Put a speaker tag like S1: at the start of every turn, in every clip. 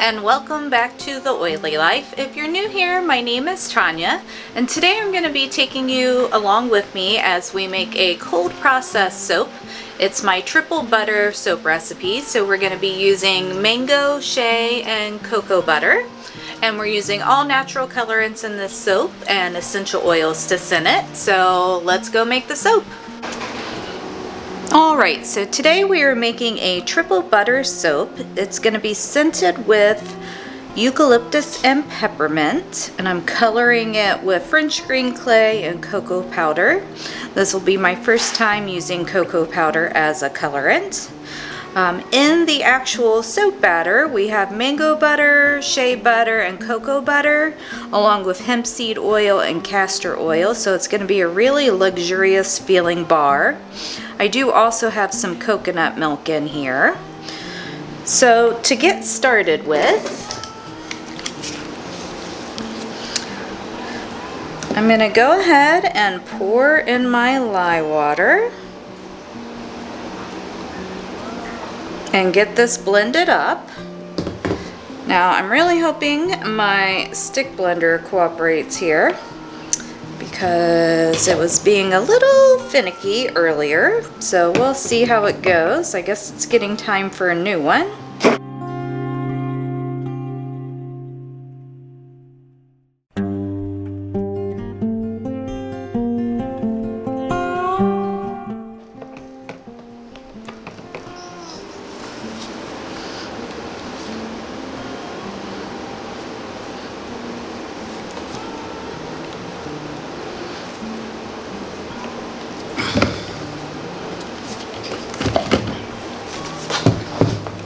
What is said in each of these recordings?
S1: and welcome back to The Oily Life. If you're new here, my name is Tanya, and today I'm going to be taking you along with me as we make a cold process soap. It's my triple butter soap recipe, so we're going to be using mango, shea, and cocoa butter. And we're using all natural colorants in this soap and essential oils to scent it. So let's go make the soap. Alright, so today we are making a triple butter soap. It's going to be scented with eucalyptus and peppermint, and I'm coloring it with French green clay and cocoa powder. This will be my first time using cocoa powder as a colorant. In the actual soap batter, we have mango butter, shea butter, and cocoa butter, along with hemp seed oil and castor oil, so it's going to be a really luxurious feeling bar. I do also have some coconut milk in here. So to get started with, I'm going to go ahead and pour in my lye water and get this blended up. Now I'm really hoping my stick blender cooperates here because it was being a little finicky earlier, so we'll see how it goes. I guess it's getting time for a new one.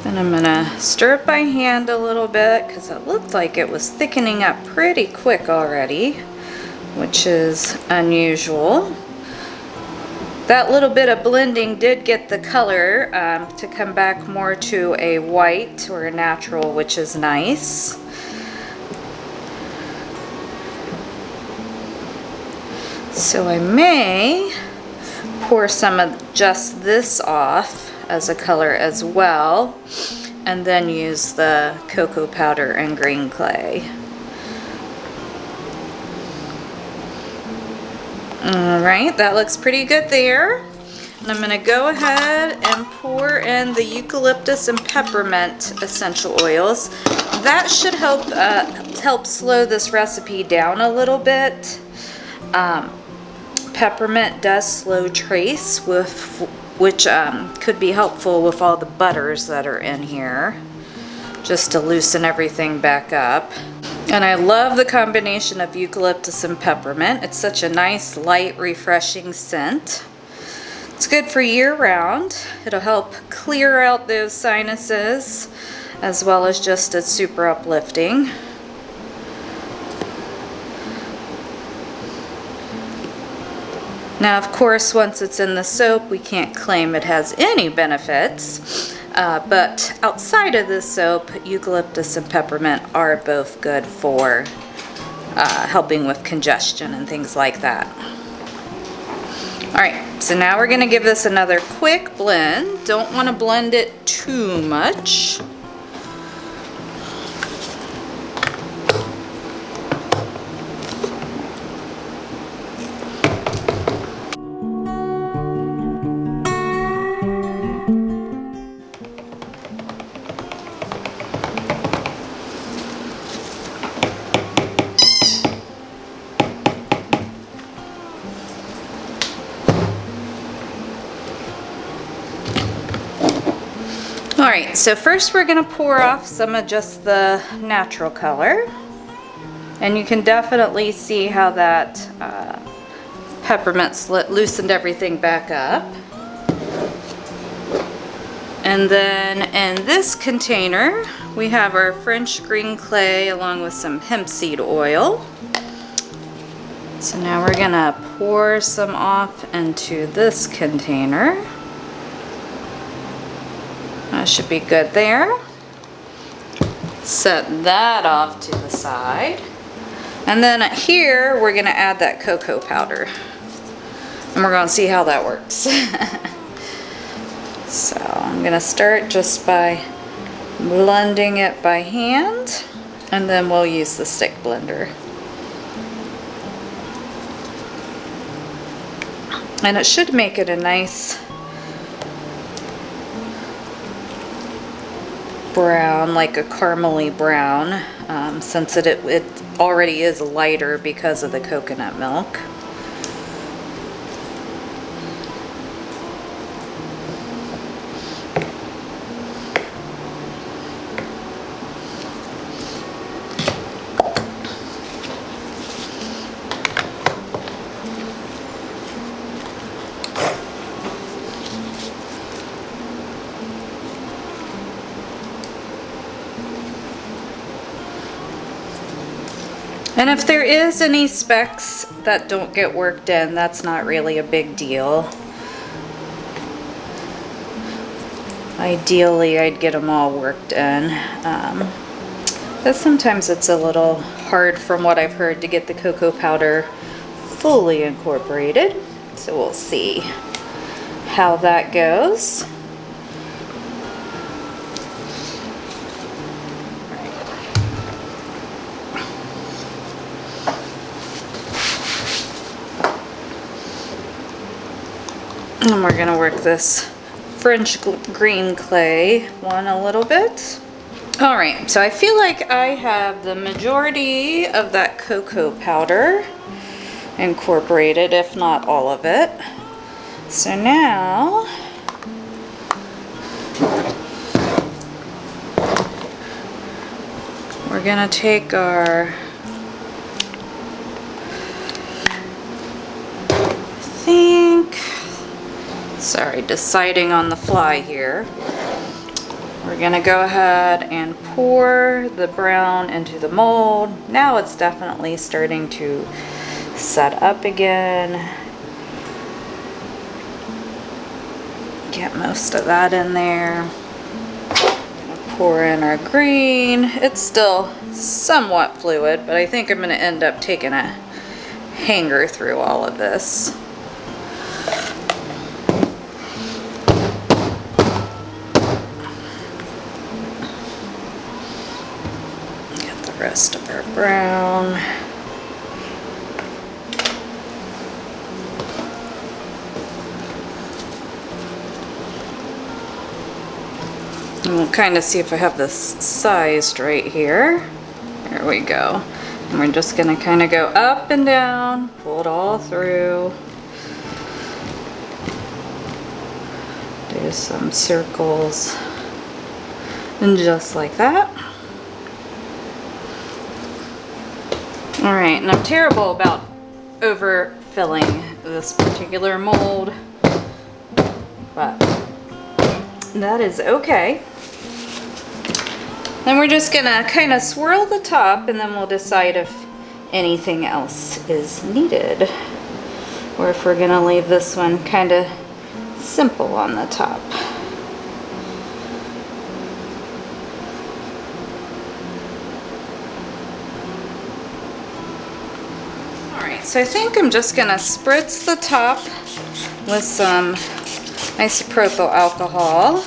S1: And I'm gonna stir it by hand a little bit because it looked like it was thickening up pretty quick already, which is unusual. That little bit of blending did get the color to come back more to a white or a natural, which is nice. So I may pour some of just this off as a color as well, and then use the cocoa powder and green clay. Alright, that looks pretty good there. And I'm going to go ahead and pour in the eucalyptus and peppermint essential oils. That should help slow this recipe down a little bit. Peppermint does slow trace, which could be helpful with all the butters that are in here, just to loosen everything back up. And I love the combination of eucalyptus and peppermint. It's such a nice, light, refreshing scent. It's good for year-round. It'll help clear out those sinuses, as well as just it's super uplifting. Now, of course, once it's in the soap, we can't claim it has any benefits, but outside of this soap, eucalyptus and peppermint are both good for helping with congestion and things like that. Alright, so now we're going to give this another quick blend. Don't want to blend it too much. Alright, so first we're going to pour off some of just the natural color. And you can definitely see how that peppermint loosened everything back up. And then in this container, we have our French green clay along with some hemp seed oil. So now we're going to pour some off into this container. That should be good there. Set that off to the side. And then here we're going to add that cocoa powder. And we're going to see how that works. So I'm going to start just by blending it by hand, and then we'll use the stick blender. And it should make it a nice brown, like a caramely brown, since it already is lighter because of the coconut milk. And if there is any specks that don't get worked in, that's not really a big deal. Ideally, I'd get them all worked in. But sometimes it's a little hard, from what I've heard, to get the cocoa powder fully incorporated. So we'll see how that goes. And we're gonna work this French green clay one a little bit. All right, so I feel like I have the majority of that cocoa powder incorporated, if not all of it. So now, we're gonna take our, sorry, deciding on the fly here. We're gonna go ahead and pour the brown into the mold. Now it's definitely starting to set up again. Get most of that in there. Gonna pour in our green. It's still somewhat fluid, but I think I'm gonna end up taking a hanger through all of this. Rest of our brown. And we'll kind of see if I have this sized right here. There we go. And we're just gonna kind of go up and down, pull it all through. Do some circles. And just like that. All right, and I'm terrible about overfilling this particular mold, but that is okay. Then we're just gonna kind of swirl the top, and then we'll decide if anything else is needed, or if we're gonna leave this one kind of simple on the top. So I think I'm just gonna spritz the top with some isopropyl alcohol.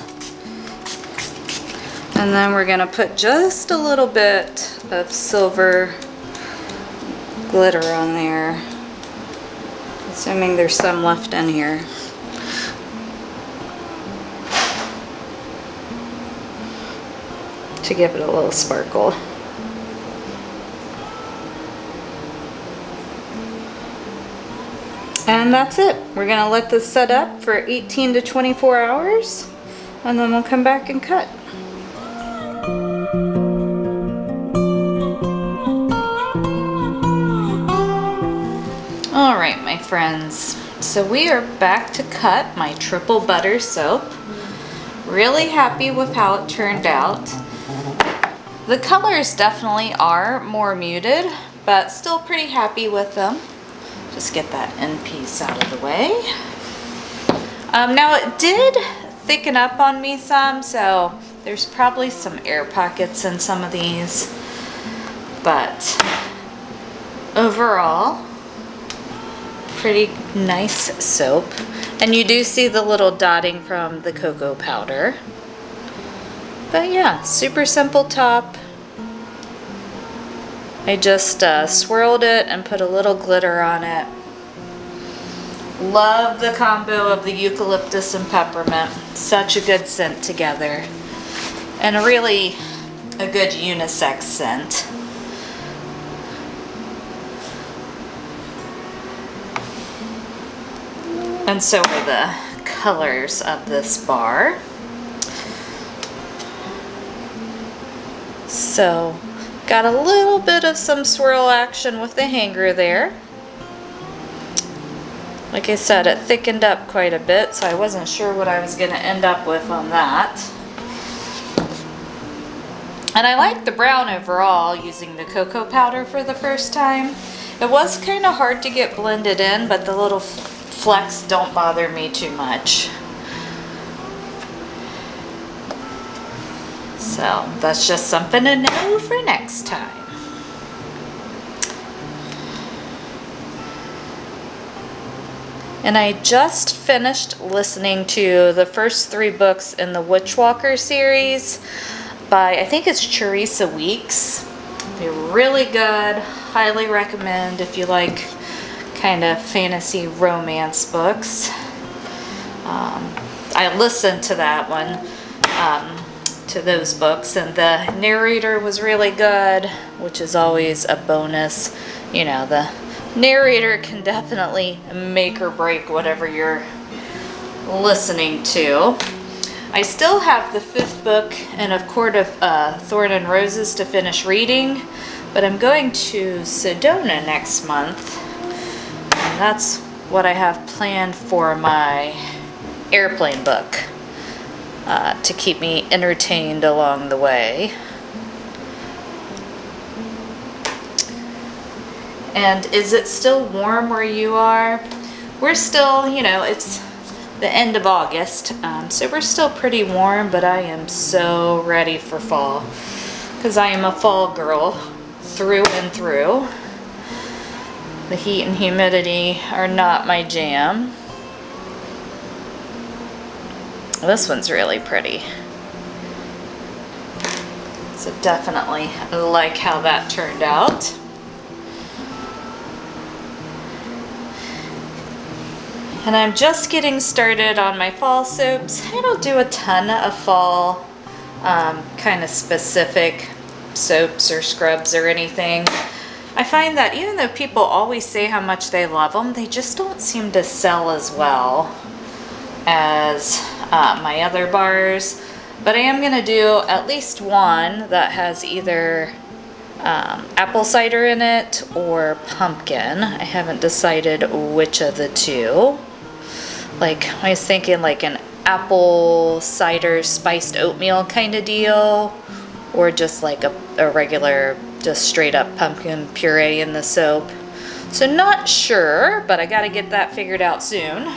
S1: And then we're gonna put just a little bit of silver glitter on there, assuming there's some left in here. To give it a little sparkle. And that's it. We're gonna let this set up for 18 to 24 hours, and then we'll come back and cut. All right, my friends. So we are back to cut my triple butter soap. Really happy with how it turned out. The colors definitely are more muted, but still pretty happy with them. Just get that end piece out of the way. Now it did thicken up on me some, so there's probably some air pockets in some of these, but overall, pretty nice soap. And you do see the little dotting from the cocoa powder, But yeah, super simple top. I just swirled it and put a little glitter on it. Love the combo of the eucalyptus and peppermint. Such a good scent together. And really a good unisex scent. And so are the colors of this bar. So, got a little bit of some swirl action with the hanger there. Like I said, it thickened up quite a bit, so I wasn't sure what I was going to end up with on that. And I like the brown overall, using the cocoa powder for the first time. It was kind of hard to get blended in, but the little flecks don't bother me too much. So that's just something to know for next time. And I just finished listening to the first 3 books in the Witchwalker series by, I think it's Teresa Weeks. They're really good. Highly recommend if you like kind of fantasy romance books. I listened to that one, to those books, and the narrator was really good, which is always a bonus. You know, the narrator can definitely make or break whatever you're listening to. I still have the 5th book and A Court of Thorn and Roses to finish reading, but I'm going to Sedona next month, and that's what I have planned for my airplane book, to keep me entertained along the way. And is it still warm where you are? We're still, you know, it's the end of August, so we're still pretty warm, but I am so ready for fall, because I am a fall girl through and through. The heat and humidity are not my jam. This one's really pretty. So definitely like how that turned out. And I'm just getting started on my fall soaps. I don't do a ton of fall kind of specific soaps or scrubs or anything. I find that even though people always say how much they love them, they just don't seem to sell as well as my other bars. But I am going to do at least one that has either apple cider in it or pumpkin. I haven't decided which of the two. Like, I was thinking like an apple cider spiced oatmeal kind of deal, or just like a regular, just straight up pumpkin puree in the soap. So not sure, but I gotta get that figured out soon.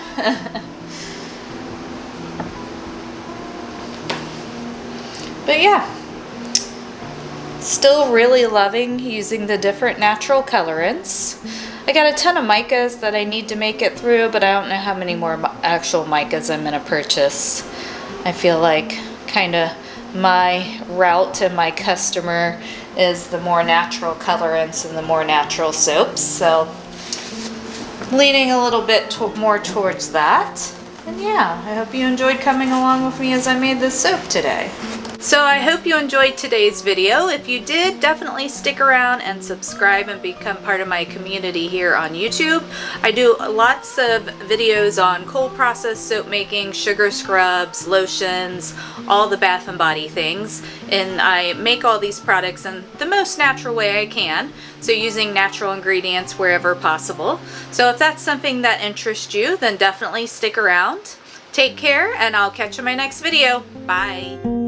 S1: But yeah, still really loving using the different natural colorants. I got a ton of micas that I need to make it through, but I don't know how many more actual micas I'm gonna purchase. I feel like kind of my route and my customer is the more natural colorants and the more natural soaps, so leaning a little bit more towards that. And yeah, I hope you enjoyed coming along with me as I made this soap today. So I hope you enjoyed today's video. If you did, definitely stick around and subscribe and become part of my community here on YouTube. I do lots of videos on cold process soap making, sugar scrubs, lotions, all the bath and body things. And I make all these products in the most natural way I can. So using natural ingredients wherever possible. So if that's something that interests you, then definitely stick around. Take care, and I'll catch you in my next video. Bye.